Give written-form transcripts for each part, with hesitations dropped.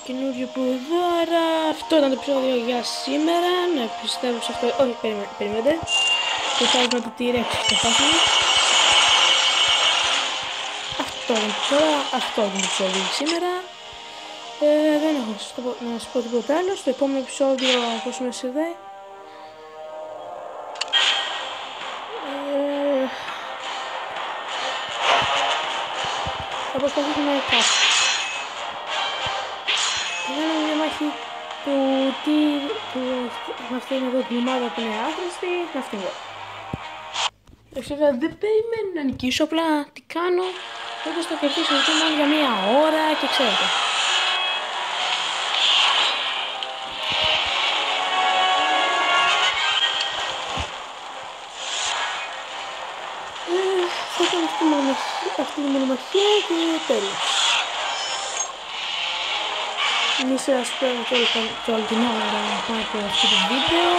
καινούριο που εδώ, άρα αυτό ήταν το επεισόδιο για σήμερα. Ναι, πιστεύω σε αυτό. Όχι, περιμένετε. Το φάσμα του T-Rex στο φάσμα. Αυτό είναι το επεισόδιο για σήμερα. Δεν έχω να σας πω τίποτα άλλο. Στο επόμενο επεισόδιο, όπως είμαι σε δε, θα προσπαθήσουμε κάτι. Θα κάνω μια μάχη του με αυτήν εδώ την ομάδα που είναι άχρηστη, με αυτήν εδώ. Βέβαια δεν περιμένω να νικήσω, απλά τι κάνω, όπως θα κερδίσω μόνο για μία ώρα και ξέρετε. Θα κάνω αυτή τη μονομαχία και τέλος. Εμείς σας παίρνω και όλη την ώρα να πάω από αυτό το βίντεο.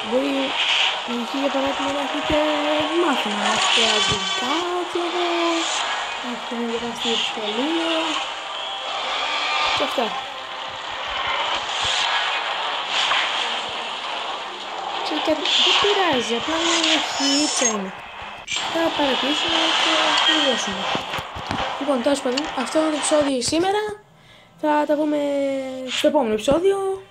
Μπορεί για παράδειγμα να έχετε μάθημα, να έχετε αγγλικά και εδώ, να έχετε γραφτεί στο σχολείο και αυτά. Και κάτι δεν πειράζει, απλά μια αρχή είναι. Θα παρατήσουμε και θα τελειώσουμε. Λοιπόν, τέλος πάντων, αυτό είναι το επεισόδιο σήμερα. Θα τα πούμε στο επόμενο επεισόδιο.